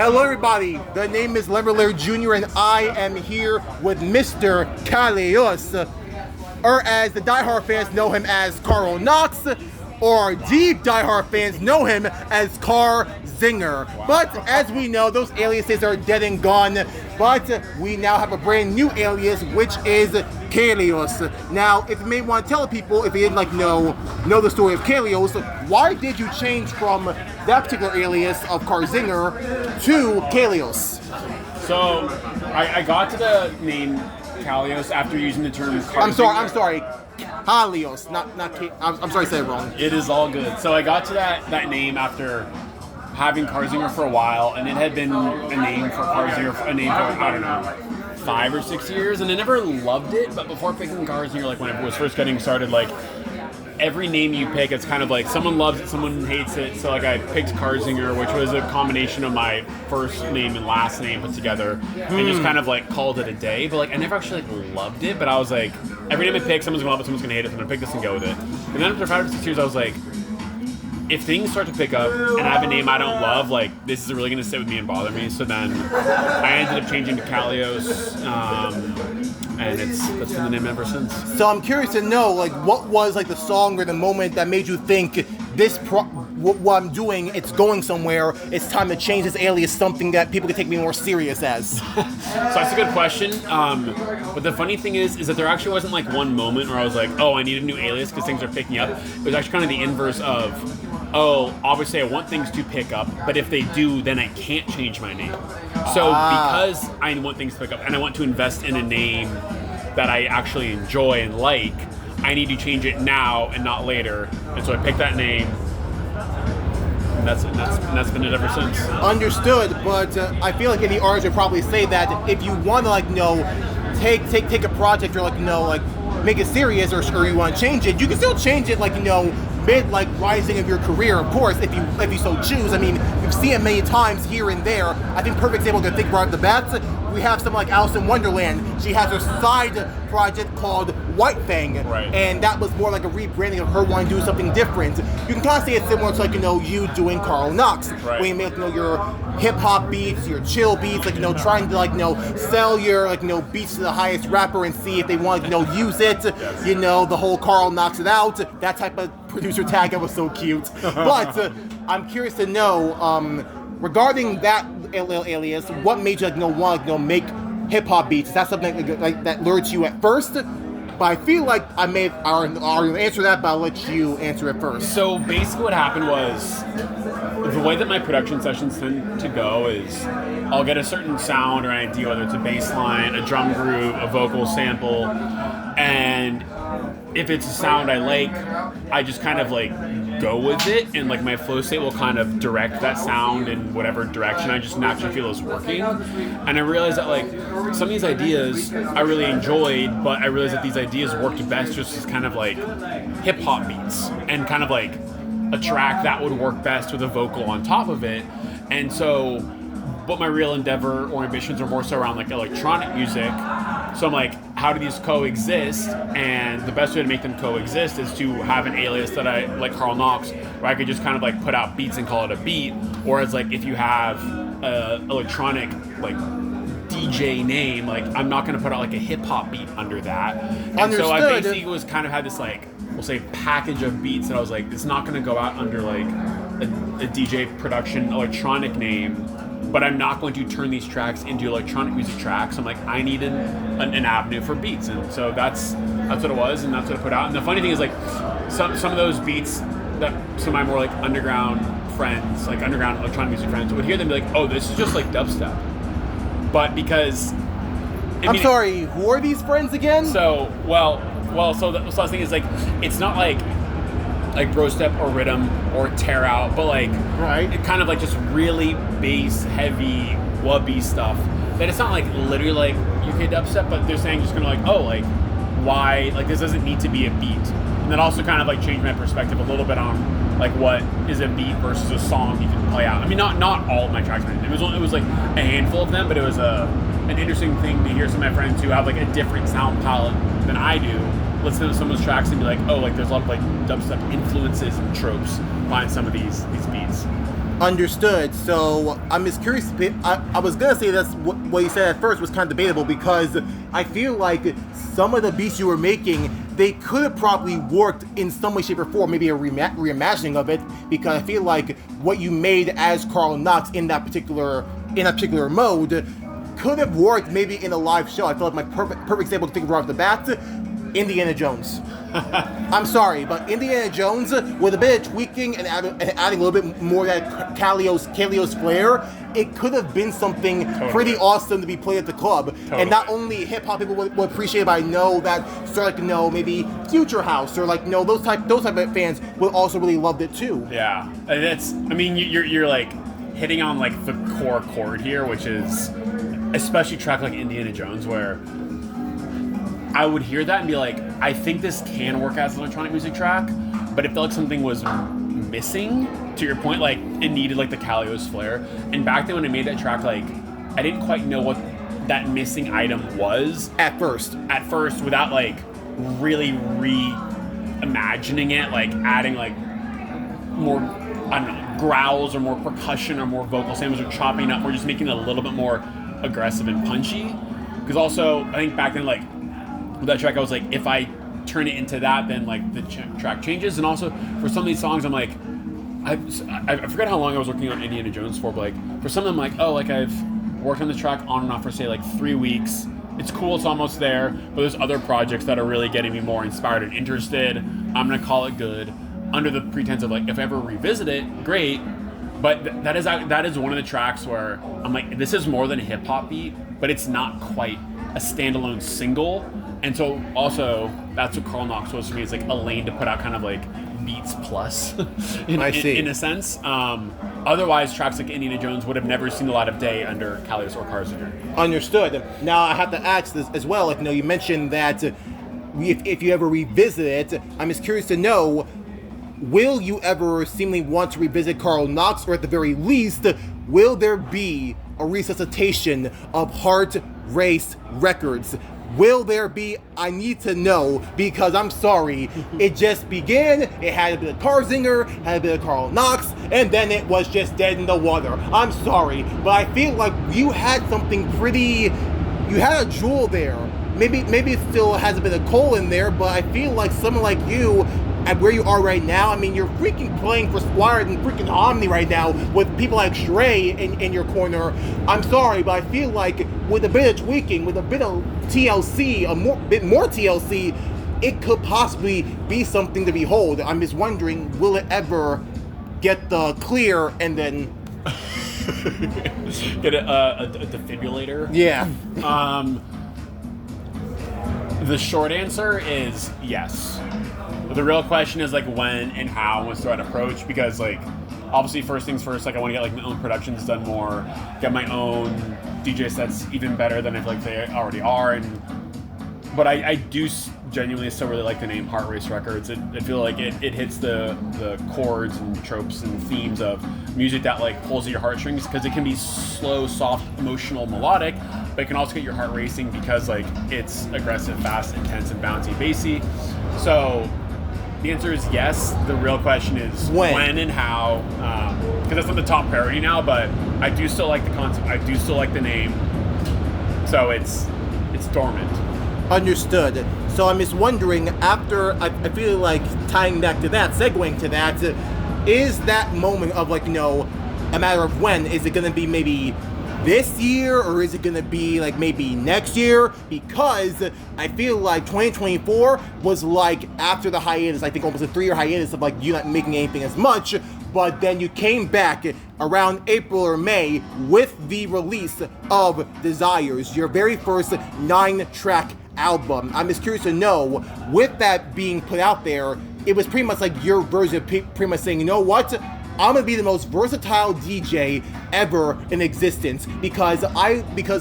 Hello everybody, the name is Leverlair Jr. and I am here with Mr. Calios, or as the diehard fans know him as Carl Knox, or deep diehard fans know him as Carl Zinger. Wow. But as we know, those aliases are dead and gone, but we now have a brand new alias, which is Calios. Now, if you may want to tell people, if you didn't know the story of Calios, why did you change from that particular alias of Carl Zinger to Calios? So, I got to the name Calios after using the term Carl I'm sorry. Calios, not I'm sorry, I said it wrong. It is all good. So I got to that name after having Carzinger for a while, and it had been a name for Carzinger, I don't know, 5 or 6 years, and I never loved it. But before picking Carzinger, like when it was first getting started, like every name you pick, it's kind of like someone loves it, someone hates it. So like I picked Carzinger, which was a combination of my first name and last name put together, and just kind of like called it a day. But like I never actually loved it. But I was like, every name I pick, someone's gonna love it, someone's gonna hate it. So I'm gonna pick this and go with it. And then after 5 or 6 years, I was like, if things start to pick up and I have a name I don't love, like this is really gonna sit with me and bother me. So then I ended up changing to Calios, and that's been the name ever since. So I'm curious to know, like, what was like the song or the moment that made you think what I'm doing, it's going somewhere. It's time to change this alias, something that people can take me more serious as. So that's a good question. But the funny thing is that there actually wasn't like one moment where I was like, oh, I need a new alias because things are picking up. It was actually kind of the inverse of, oh, obviously I want things to pick up, but if they do, then I can't change my name. So because I want things to pick up and I want to invest in a name that I actually enjoy and like, I need to change it now and not later. And so I picked that name. And that's been it ever since. Understood, but I feel like any artist would probably say that if you want to take a project or make it serious or you want to change it, you can still change it mid rising of your career, of course, if you so choose. I mean, we've seen it many times here and there. I think perfect example to think right off the bat, we have someone like Alice in Wonderland. She has her side project called White Fang, right, and that was more like a rebranding of her wanting to do something different. You can kind of say it's similar to you doing Carl Knox, right, when you make your hip hop beats, your chill beats, trying to sell your beats to the highest rapper and see if they want to use it. Yes. The whole Carl knocks it out, that type of producer tag. That was so cute. But I'm curious to know, regarding that alias, what made you want to make hip hop beats? Is that something that lured you at first? But I feel like I may already answer that, but I'll let you answer it first. So basically what happened was, the way that my production sessions tend to go is I'll get a certain sound or idea, whether it's a bass line, a drum groove, a vocal sample, and if it's a sound I like, I just kind of go with it, and my flow state will kind of direct that sound in whatever direction I just naturally feel is working. And I realized that some of these ideas I really enjoyed, but I realized that these ideas worked best just as kind of hip hop beats and kind of a track that would work best with a vocal on top of it. And so but my real endeavor or ambitions are more so around electronic music. So I'm how do these coexist? And the best way to make them coexist is to have an alias that I like Carl Knox, where I could just kind of put out beats and call it a beat. Whereas if you have electronic DJ name, I'm not going to put out a hip hop beat under that. And Understood. So I basically was kind of had this we'll say package of beats that I was it's not going to go out under a DJ production electronic name. But I'm not going to turn these tracks into electronic music tracks. I'm I need an avenue for beats, and so that's what it was, and that's what I put out. And the funny thing is, some of those beats that some of my more underground friends, underground electronic music friends, would hear them be oh, this is just dubstep. But because I'm sorry, who are these friends again? So so the thing is it's not like bro step or rhythm or tear out, but right, it kind of just really bass heavy wubby stuff that it's not literally UK dubstep, but they're saying just kind of why this doesn't need to be a beat. And then also kind of changed my perspective a little bit on what is a beat versus a song you can play out. I mean, not all of my tracks, it was a handful of them, but it was an interesting thing to hear some of my friends who have a different sound palette than I do listen to some of those tracks and be oh, there's a lot of dubstep influences and tropes behind some of these beats. Understood. So I'm just curious. I was gonna say that's what you said at first was kind of debatable because I feel like some of the beats you were making, they could have probably worked in some way, shape, or form, maybe a reimagining of it. Because I feel like what you made as Carl Knox in that particular mode could have worked maybe in a live show. I feel like my perfect example to think of right off the bat, Indiana Jones. I'm sorry, but Indiana Jones, with a bit of tweaking and adding a little bit more of that Calios flair, it could have been something pretty awesome to be played at the club. Totally. And not only hip-hop people would appreciate it, but I know that sort of like, maybe Future House or like, those type of fans would also really loved it too. Yeah, you're like hitting on like the core chord here, which is especially a track like Indiana Jones, where I would hear that and be like, I think this can work as an electronic music track, but it felt like something was missing. To your point, like it needed like the Calios flair. And back then when I made that track, like I didn't quite know what that missing item was at first, without like really reimagining it, like adding like more, I don't know, growls or more percussion or more vocal samples or chopping up or just making it a little bit more aggressive and punchy. Because also I think back then, like with that track, I was like, if I turn it into that, then like the track changes. And also for some of these songs, I'm like, I forget how long I was working on Indiana Jones for, but like for some of them, like, oh, like I've worked on this track on and off for say like 3 weeks. It's cool, it's almost there, but there's other projects that are really getting me more inspired and interested. I'm gonna call it good, under the pretense of like, if I ever revisit it, great. But that is one of the tracks where I'm like, this is more than a hip hop beat, but it's not quite a standalone single. And so also that's what Carl Knox was for me, is like a lane to put out kind of like beats plus in a sense. Otherwise tracks like Indiana Jones would have never seen the light of day under Calios or Carzinger. Understood. Now I have to ask this as well. Like, you mentioned that if you ever revisit it, I'm just curious to know, will you ever seemingly want to revisit Carl Knox, or at the very least, will there be a resuscitation of Heart Race Records? Will there be? I need to know, because I'm sorry, it just began, it had a bit of Carzinger, had a bit of Carl Knox, and then it was just dead in the water. I'm sorry, but I feel like you had something pretty, you had a jewel there. Maybe it still has a bit of coal in there, but I feel like someone like you, at where you are right now, I mean, you're freaking playing for Squire and freaking Hamdi right now with people like Shrey in your corner. I'm sorry, but I feel like with a bit of tweaking, with a bit of TLC, bit more TLC, it could possibly be something to behold. I'm just wondering, will it ever get the clear and then get a defibrillator? Yeah. The short answer is yes. But the real question is like when and how and what's the right approach, because like obviously first things first, like I want to get like my own productions done more, get my own DJ sets even better than I feel like they already are, but I do genuinely still really like the name Heart Race Records. I feel like it hits the chords and tropes and themes of music that like pulls at your heartstrings, because it can be slow, soft, emotional, melodic, but it can also get your heart racing because like it's aggressive, fast, intense, and bouncy, bassy. So the answer is yes. The real question is when and how, because that's not the top priority now, but I do still like the concept. I do still like the name. So it's dormant. Understood. So I'm just wondering, after, I feel like tying back to that, segueing to that, is that moment of like, a matter of when, is it going to be maybe this year, or is it going to be like maybe next year? Because I feel like 2024 was like after the hiatus, I think almost a 3-year hiatus of like you not making anything as much, but then you came back around April or May with the release of Desires, your very first 9-track album. I'm just curious to know, with that being put out there, it was pretty much like your version of pretty much saying, you know what? I'm gonna be the most versatile DJ ever in existence, because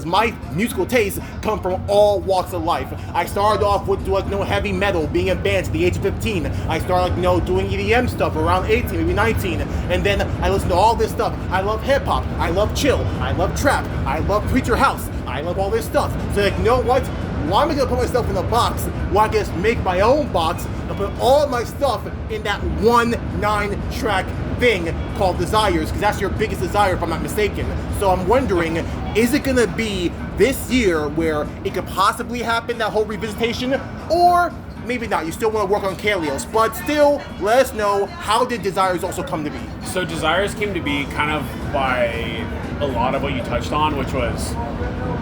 my musical tastes come from all walks of life. I started off with heavy metal, being in bands at the age of 15. I started doing EDM stuff around 18, maybe 19, and then I listened to all this stuff. I love hip hop, I love chill, I love trap, I love Preacher House, I love all this stuff. So you know what? Why am I gonna put myself in a box? Why just make my own box and put all my stuff in that one 9-track thing called Desires, because that's your biggest desire, if I'm not mistaken. So I'm wondering, is it gonna be this year where it could possibly happen, that whole revisitation, or maybe not? You still want to work on Calios, but still, let us know, how did Desires also come to be? So Desires came to be kind of by a lot of what you touched on, which was,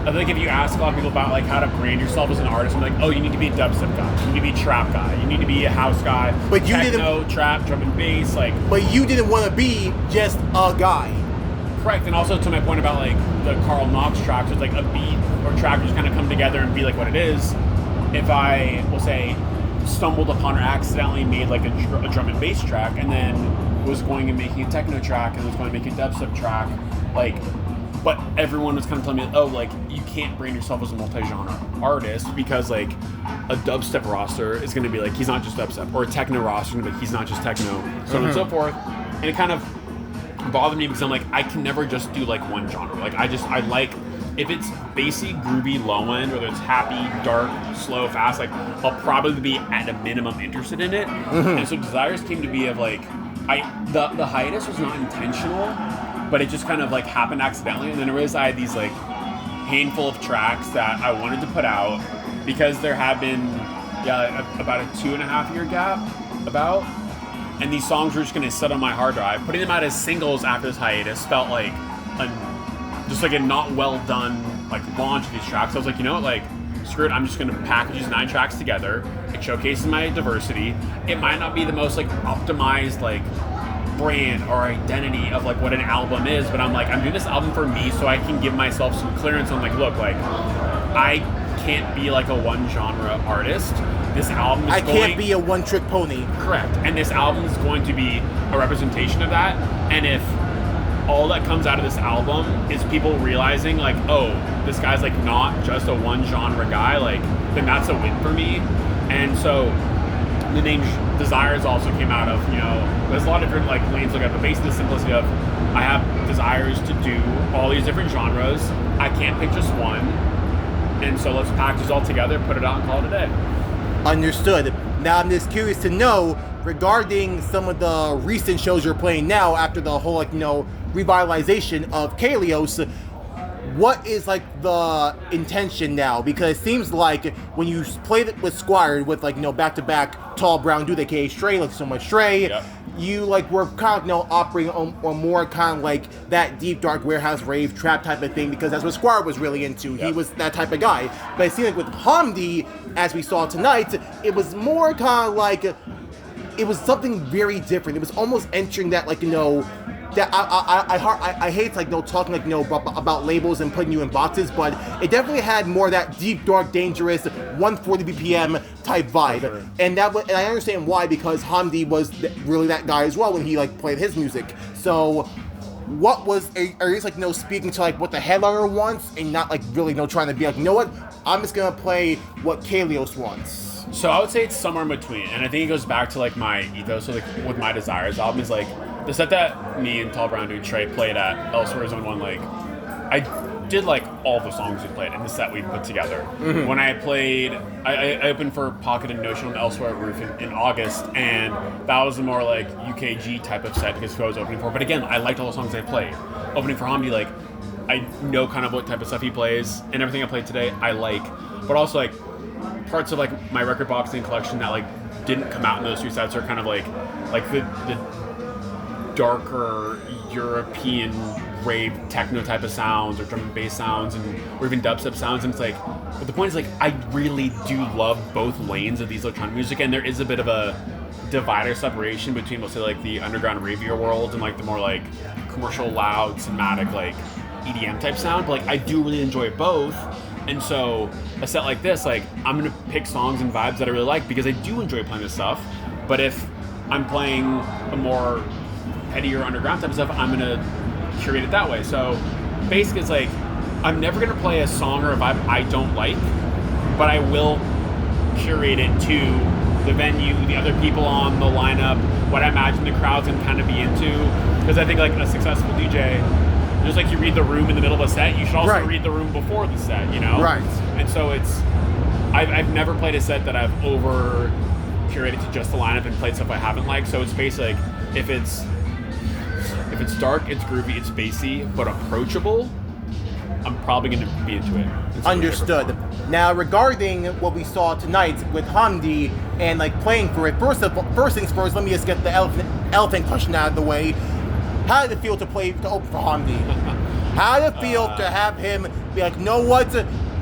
I think if you ask a lot of people about like how to brand yourself as an artist, I'm like, oh, you need to be a dubstep guy, you need to be a trap guy, you need to be a house guy, but you techno, trap, drum and bass, like. But you didn't want to be just a guy. Correct, and also to my point about like the Carl Knox tracks, it's like a beat or track just kind of come together and be like what it is. If I will say stumbled upon or accidentally made like a drum and bass track, and then was going and making a techno track, and was going to make a dubstep track, like. But everyone was kind of telling me, oh, like, you can't brand yourself as a multi-genre artist because, like, a dubstep roster is going to be like, he's not just dubstep. Or a techno roster is going to be like, he's not just techno. So on and so forth. And it kind of bothered me because I'm like, I can never just do, like, one genre. Like, I like, if it's bassy, groovy, low end, whether it's happy, dark, slow, fast, like, I'll probably be at a minimum interested in it. And so Desires came to be of, like, the hiatus was not intentional, but it just kind of like happened accidentally, and then I realized I had these like handful of tracks that I wanted to put out because there had been about a 2.5 year gap and these songs were just going to sit on my hard drive. Putting them out as singles after this hiatus felt like just like a not well done like launch of these tracks. I was like, you know what, like screw it, I'm just going to package these 9 tracks together. It showcases my diversity. It might not be the most like optimized like brand or identity of like what an album is, but I'm like, I'm doing this album for me so I can give myself some clearance on like, look, like I can't be like a one genre artist. This album is can't be a one trick pony. Correct. And this album is going to be a representation of that. And if all that comes out of this album is people realizing like, oh, this guy's like not just a one genre guy, like then that's a win for me. And so the name Desires also came out of, you know, there's a lot of different like lanes look at, but basically the simplicity of I have desires to do all these different genres. I can't pick just one. And so let's package it all together, put it out, and call it a day. Understood. Now I'm just curious to know regarding some of the recent shows you're playing now after the whole like, you know, revitalization of Calios. What is like the intention now? Because it seems like when you played it with Squire with like, you know, back-to-back TallBrownDude, aka Stray, like so much Stray, yep. You like were kind of, you know, operating on more kind of like that deep dark warehouse rave trap type of thing, because that's what Squire was really into. Yep. He was that type of guy. But it seemed like with Hamdi, as we saw tonight, it was more kind of like it was something very different. It was almost entering that like, you know, that I hate like, you know, talking like, you know, about labels and putting you in boxes, but it definitely had more of that deep, dark, dangerous 140 BPM type vibe. Sure. And I understand why, because Hamdi was really that guy as well when he like played his music. So what was, are you like, you know, speaking to like what the headliner wants and not like really, you know, trying to be like, you know what, I'm just gonna play what Calios wants? So I would say it's somewhere in between, and I think it goes back to like my ethos. So like with my Desires album is like the set that me and TallBrownDude Trey played at Elsewhere Zone 1. Like I did like all the songs we played in the set we put together. Mm-hmm. When I played, I opened for Pocket and Notion on Elsewhere Roof in August, and that was a more like UKG type of set because who I was opening for. But again, I liked all the songs I played. Opening for Hamdi, like I know kind of what type of stuff he plays, and everything I played today I like. But also like parts of like my record boxing collection that like didn't come out in those 2 sets are kind of like the darker European rave techno type of sounds or drum and bass sounds or even dubstep sounds. And it's like, but the point is like I really do love both lanes of these electronic music, and there is a bit of a divider separation between, let's say, like the underground ravier world and like the more like commercial loud cinematic like EDM type sound. But like I do really enjoy both. And so a set like this, like I'm gonna pick songs and vibes that I really like because I do enjoy playing this stuff. But if I'm playing a more headier underground type of stuff, I'm gonna curate it that way. So basically it's like I'm never gonna play a song or a vibe I don't like, but I will curate it to the venue, the other people on the lineup, what I imagine the crowd's gonna kind of be into. Because I think like a successful DJ, just like you read the room in the middle of a set, you should also read the room before the set, you know? Right. And so it's, I've never played a set that I've over curated to just the lineup and played stuff I haven't liked. So it's basically like, if it's if it's dark, it's groovy, it's bassy, but approachable, I'm probably going to be into it. Understood. Now, regarding what we saw tonight with Hamdi and like playing for it, first things first, let me just get the elephant question out of the way. How did it feel to open for Hamdi? How did it feel to have him be like, know what?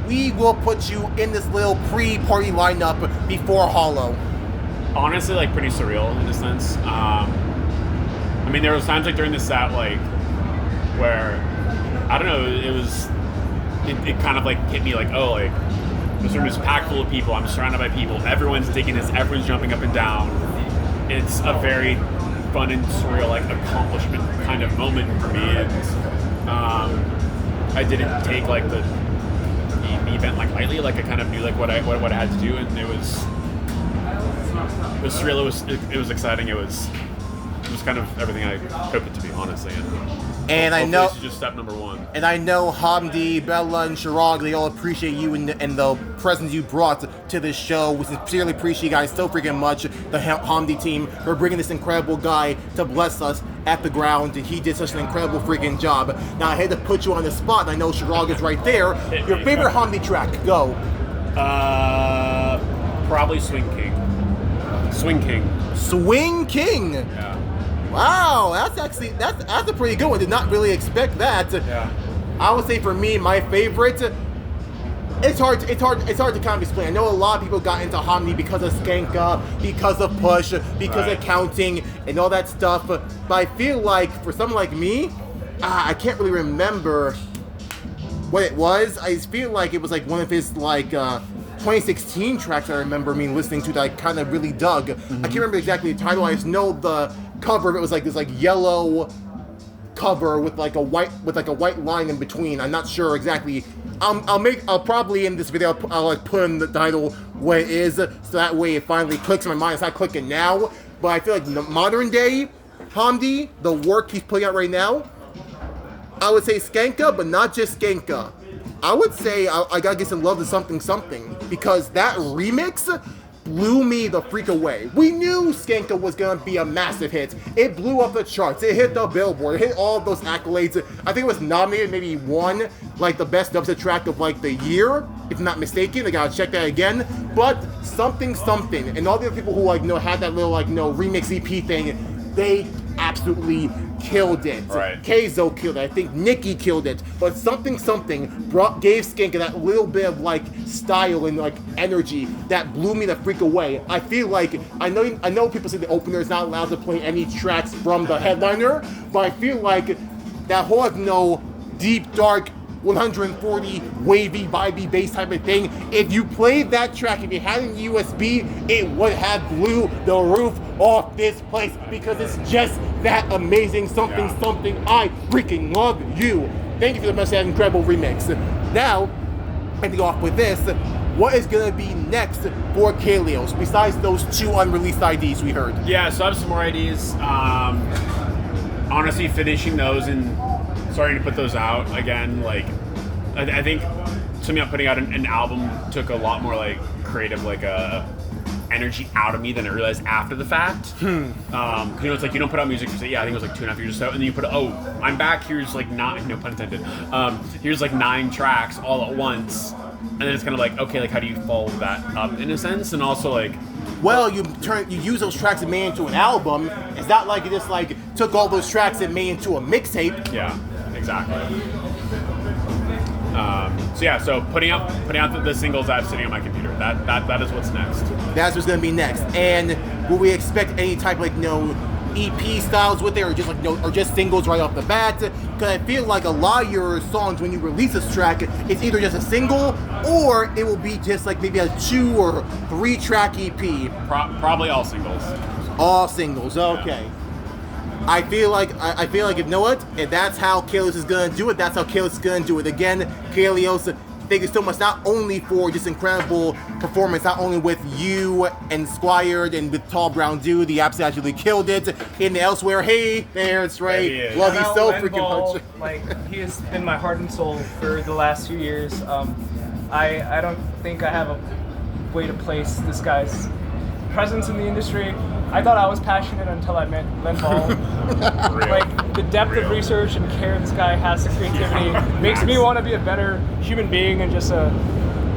We will put you in this little pre-party lineup before Hollow. Honestly, like pretty surreal in a sense. I mean, there was times like during the set, like where I don't know, it kind of like hit me like, oh, like this room is packed full of people. I'm surrounded by people. Everyone's digging this. Everyone's jumping up and down. It's a very fun and surreal like accomplishment kind of moment for me. And I didn't take like the event like lightly. Like I kind of knew like what I had to do, and it was surreal. It was exciting. It was kind of everything I hoped it to be, honestly. And I know this is just step number one. And I know Hamdi, Bella, and Chirag, they all appreciate you and the presence you brought to this show. We sincerely appreciate you guys so freaking much, the Hamdi team, for bringing this incredible guy to bless us at the ground. He did such an incredible freaking job. Now I had to put you on the spot, and I know Chirag is right there. Your favorite Hamdi track? Go. Probably Swing King. Swing King. Swing King. Yeah. Wow, that's a pretty good one. Did not really expect that. Yeah. I would say for me, my favorite. It's hard to kind of explain. I know a lot of people got into Hamdi because of Skanka, because of Push, because of Counting, and all that stuff. But I feel like for someone like me, I can't really remember what it was. I just feel like it was like one of his like 2016 tracks I remember me listening to that I kind of really dug. I can't remember exactly the title. I just know the cover of it was like this like yellow cover with like a white line in between. I'm not sure exactly. I'll probably in this video I'll like put in the title what it is, so that way it finally clicks in my mind. It's not clicking now, but I feel like the modern day Hamdi, the work he's putting out right now, I would say Skanka, but not just Skanka. I would say I gotta get some love to Something Something, because that remix blew me the freak away. We knew Skanka was gonna be a massive hit. It blew up the charts. It hit the Billboard. It hit all of those accolades. I think it was nominated, maybe won like the best dubstep track of like the year, if I'm not mistaken. I gotta check that again. But Something Something and all the other people who like had that little like remix EP thing, they absolutely killed it. Right. Keizo killed it. I think Nikki killed it. But Something Something gave Skanka that little bit of like style and like energy that blew me the freak away. I feel like I know people say the opener is not allowed to play any tracks from the headliner, but I feel like that whole deep dark 140 wavy vibey bass type of thing. If you played that track, if you had it in USB, it would have blew the roof off this place, because it's just that amazing. Something Something. I freaking love you. Thank you for that incredible remix. Now, I think off with this. What is gonna be next for Calios besides those 2 unreleased IDs we heard? Yeah, so I have some more IDs. Honestly, finishing those and starting to put those out again, like I think to me, putting out an album took a lot more like creative energy out of me than I realized after the fact. It's like you don't put out music for I think it was like 2.5 years or so, and then you put I'm back, here's like 9, no pun intended, here's like 9 tracks all at once, and then it's kind of like, okay, like how do you follow that up in a sense? And also like, well, you use those tracks and made into an album. It's not like you just like took all those tracks and made into a mixtape. Yeah, exactly. So putting out the singles that I'm sitting on my computer. That is what's next. That's what's gonna be next. And will we expect any type of EP styles with it, or just or just singles right off the bat? Because I feel like a lot of your songs, when you release this track, it's either just a single or it will be just like maybe a 2 or 3 track EP. Probably all singles. All singles. Okay. Yeah. I feel like if you know what, if that's how Cailos is gonna do it, that's how Cailos is gonna do it. Again, Cailos, thank you so much, not only for just incredible performance, not only with you and Squired and with TallBrownDude, the absolutely killed it. And elsewhere, hey, there's Ray. Love you so freaking much. Like, he has been my heart and soul for the last few years. I don't think I have a way to place this guy's presence in the industry. I thought I was passionate until I met Len Ball. Like, the depth of research and care this guy has to creativity makes me want to be a better human being and just a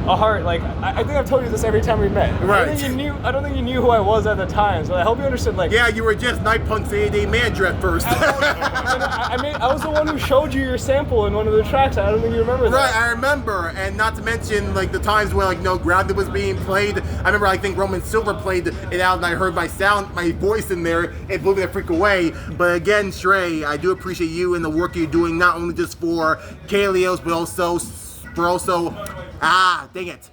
heart. Like I think I've told you this every time we met. Right. I don't think you knew who I was at the time. So I hope you understood. Like, yeah, you were just Night Punk's 80-day manager at first. I was the one who showed you your sample in one of the tracks. I don't think you remember that. Right, I remember, and not to mention like the times where like no Grounded was being played. I remember I think Roman Silver played it out, and I heard my voice in there. It blew me the freak away. But again, Shrey, I do appreciate you and the work you're doing, not only just for Calios, but also dang it.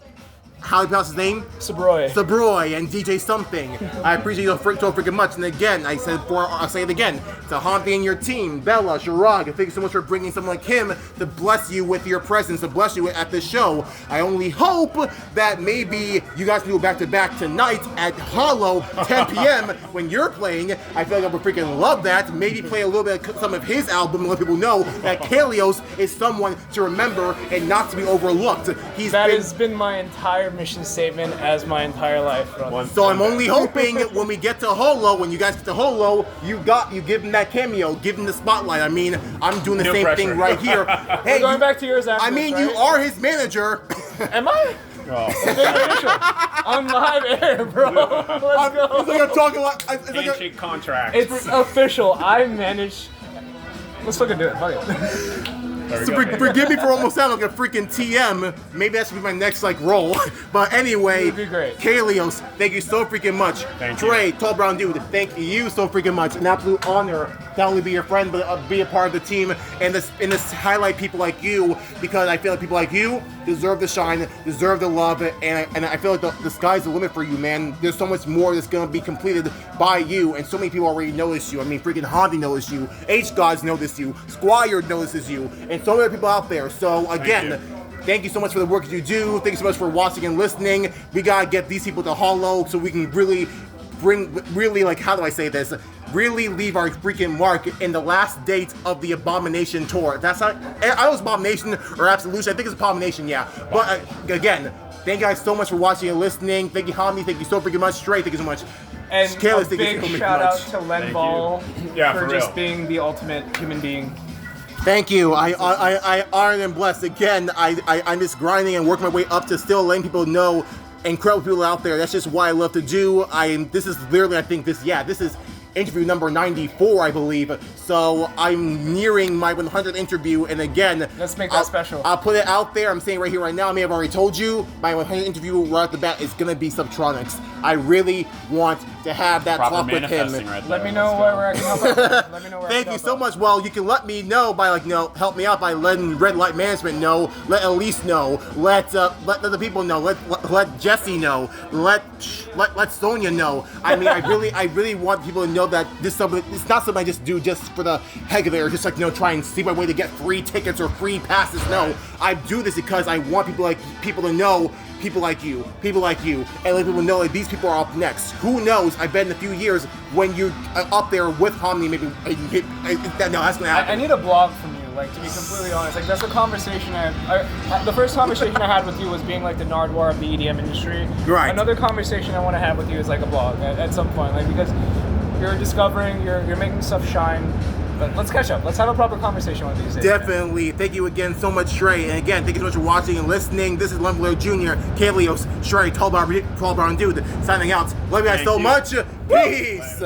How do you pronounce his name? Sabroy and DJ Something. I appreciate you so freaking much. And again, I'll say it again. To Hamdi and your team, Bella, Shirag, thank you so much for bringing someone like him to bless you with your presence, to bless you at this show. I only hope that maybe you guys can go back-to-back tonight at Hollow, 10 p.m. when you're playing. I feel like I would freaking love that. Maybe play a little bit of some of his album and let people know that Calios is someone to remember and not to be overlooked. That has been my entire mission statement as my entire life. So I'm only hoping when we get to Holo, when you guys get to Holo, you give him that cameo, give him the spotlight. I mean, I'm doing the same thing right here. Hey, we're going back to yours after. I mean, right? you are his manager. Am I? Oh. On live air, bro. Let's go. It's like I'm talking like handshake contract. It's official. I manage. Let's fucking do it. Fuck it. So forgive me for almost sounding like a freaking TM. Maybe that should be my next role. But anyway, It'd be great. Calios, thank you so freaking much. Thank you. Trey, TallBrownDude, thank you so freaking much. An absolute honor to not only be your friend, but be a part of the team and this highlight people like you, because I feel like people like you deserve the shine, deserve the love, and I feel like the sky's the limit for you, man. There's so much more that's gonna be completed by you, and so many people already notice you. I mean, freaking Hamdi noticed you, H-Gods notice you, Squire notices you, and so many people out there. So again, thank you so much for the work that you do. Thank you so much for watching and listening. We gotta get these people to Hollow so we can really how do I say this? Really leave our freaking mark in the last date of the Abomination tour. That's not, I was Abomination or Absolution. I think it's Abomination, yeah. But again, thank you guys so much for watching and listening. Thank you, Hamdi. Thank you so freaking much. Trey, thank you so much. And Cailos, a big shout out to Len Ball for just being the ultimate human being. Thank you. I honor and blessed. Again, I'm just grinding and working my way up to still letting people know, incredible people out there. That's just what I love to do. This is literally, I think this is interview number 94, I believe. So I'm nearing my 100th interview, and again, let's make that special. I'll put it out there. I'm saying right here, right now. I may have already told you, my 100th interview right off the bat is gonna be Subtronics. I really want to have that talk with him. Let me know where I can help out. Let me know where Thank you so much. Well, you can let me know by help me out by letting Red Light Management know, let Elise know, let the people know, let Jesse know, let Sonia know. I mean, I really want people to know that it's not something I just do just for the heck of it, or just try and see my way to get free tickets or free passes. No, I do this because I want people to know people like you, and let people know that these people are up next. Who knows? I bet in a few years when you're up there with Hamdi, maybe that's gonna happen. I need a blog from you, to be completely honest. That's the conversation the first conversation I had with you was being the Nardwuar of the EDM industry. Right. Another conversation I want to have with you is a blog at some point, because you're discovering, you're making stuff shine. But let's catch up. Let's have a proper conversation with these days. Definitely. Thank you again so much, Shrey. And again, thank you so much for watching and listening. This is Lumberlord Jr., Calios, Shrey, TallBrownDude, signing out. Love you guys so much. Peace.